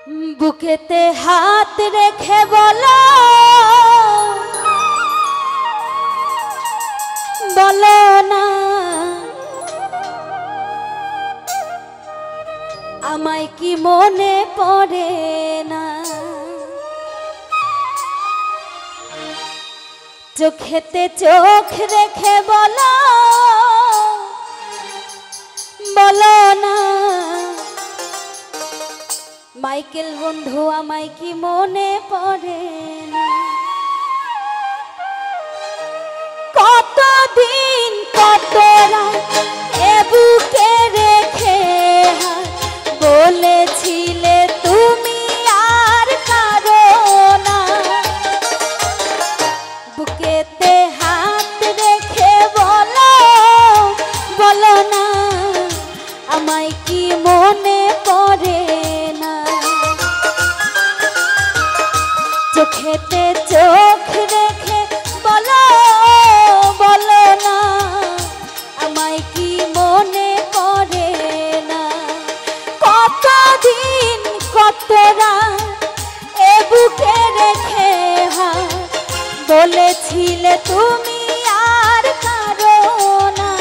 বুকেতে হাত রেখে বলো বলো না আমায় কি মনে পড়ে না। চোখেতে চোখ রেখে বলো বলো না মাইকেল বন্ধু আমায় কি মনে পড়ে না। কতদিন কত রাত এ বুকে রেখে বলেছিলে তুমি আর কারো না। বুকেতে হাত রেখে বলো বলো না আমায় কি মনে পড়ে না। চোখেতে চোখ রেখে বলো বলো না আমায় কি মনে পড়ে না। কতদিন কত রাত এ বুকে রেখে বলেছিলে তুমি আর কারো না।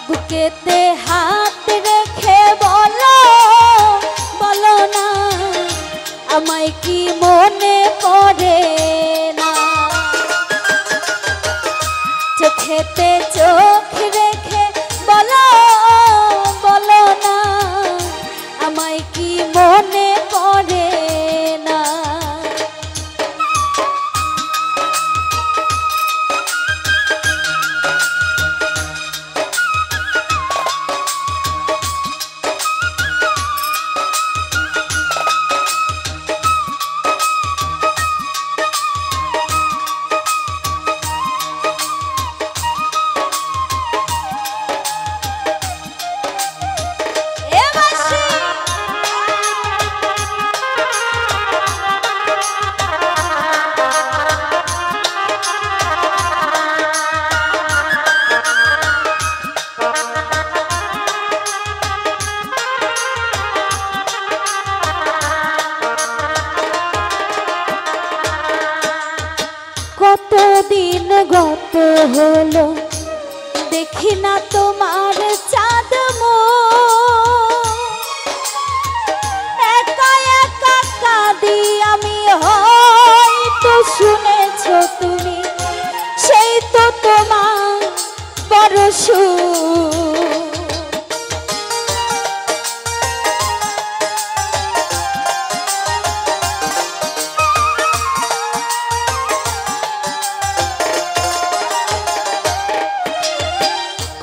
বুকেতে হাত রেখে বলো বলো না আমায় কি মনে পড়ে না। চোখেতে চোখ রেখে বলো বলো না আমায় কি মনে পড়ে না। কতদিন গত হলো দেখি না তোমার চাঁদ একা একা কাঁদি আমি হয়তো শুনেছো তুমি সেই তো তোমার বড় সুর।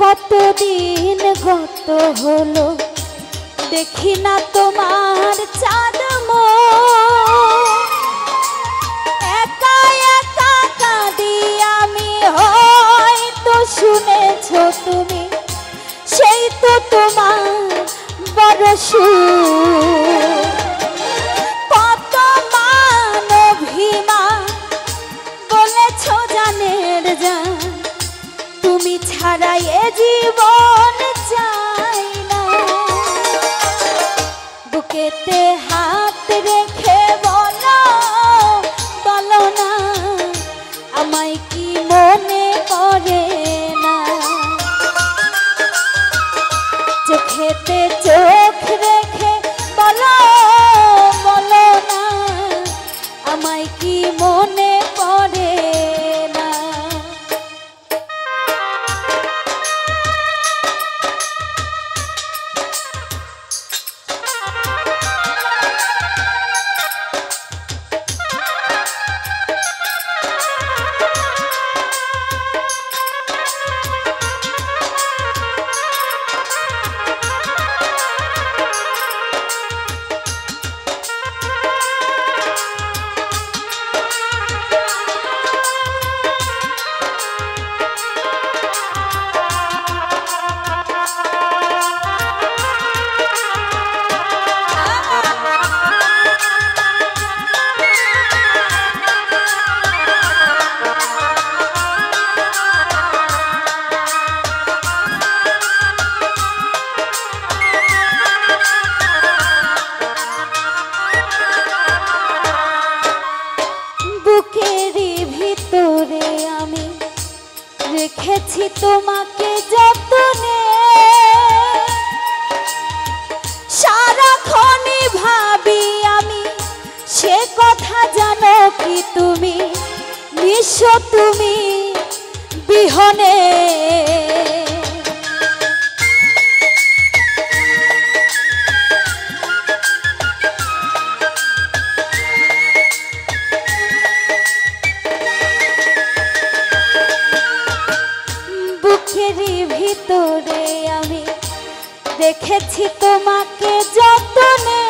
কতদিন গত হলো দেখি না তোমার চাঁদ একা একা কাঁদি আমি হয়তো শুনেছো তুমি সেই তো তোমার বড় সুর। কত মান অভিমান বলেছো জানের জান তুমি ছাড়া এ জীবন চাই না। বুকেতে হাত রেখে বলো বলো না আমায় কি মনে পড়ে না। চোখেতে চোখ রেখে বলো বলো না আমায় কি মনে পড়ে না। দেখেছি তোমাকে যতনে, সারাক্ষণই ভাবি আমি সে কথা জানো কি তুমি, নিঃস্ব তুমি বিহনে। বুকেরই ভিতরে আমি দেখেছি তোমাকে যতনে,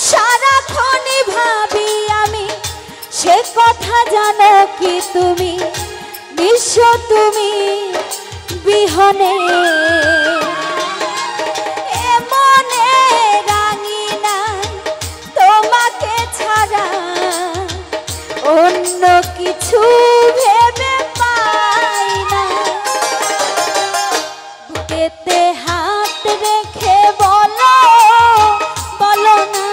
সারাক্ষণই ভাবি আমি সে কথা জানো কি তুমি, নিঃস্ব তুমি বিহনে। মনে রাঙিনা তোমাকে ছাড়া অন্য কিছু ভেবে পাই না। বুকেতে হাত রেখে বলো বলো না,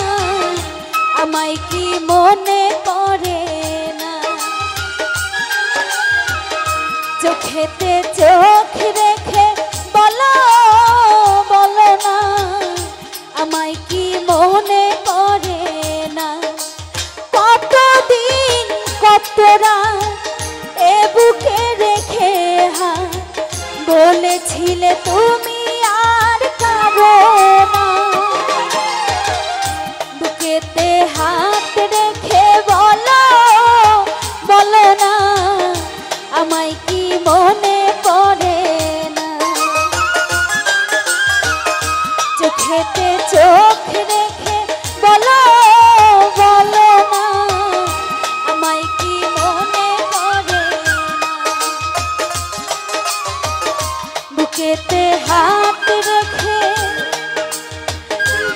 আমায় কি মনে পড়ে না। চোখেতে চোখ রেখে বলো বলো না, আমায় কি মনে পড়ে না। কতদিন কত রাত এ বুকে রেখে বলেছিলে তুমি আর কারো না। বুকেতে হাত রেখে বলো বলো না, আমায় কি মনে পড়ে না। চোখেতে চোখ রেখে বলো বলো না, আমায় কি মনে পড়ে না। বুকেতে হাত রেখে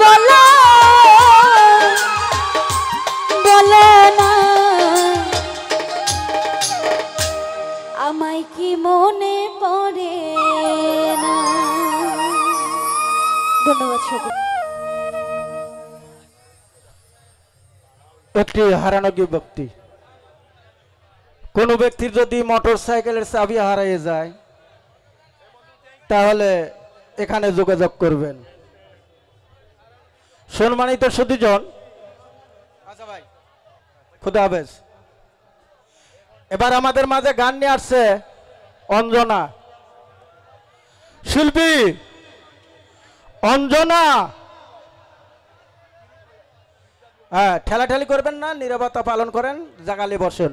বলো বলো না, আমায় কি মনে পড়ে না। ধন্যবাদ সবাই। একটি হারানো ব্যক্তি, কোনো ব্যক্তির যদি মোটরসাইকেলের চাবি হারিয়ে যায় তাহলে এখানে যোগাযোগ করবেন। সম্মানিত সুধীজন, আচ্ছা ভাই, খুদা হাফেজ। এবার আমাদের মাঝে গান নিয়ে আসছে অঞ্জনা শিল্পী। অঞ্জনা, হ্যাঁ, ঠেলাঠেলি করবেন না, নীরবতা পালন করেন, জাগালে বসেন।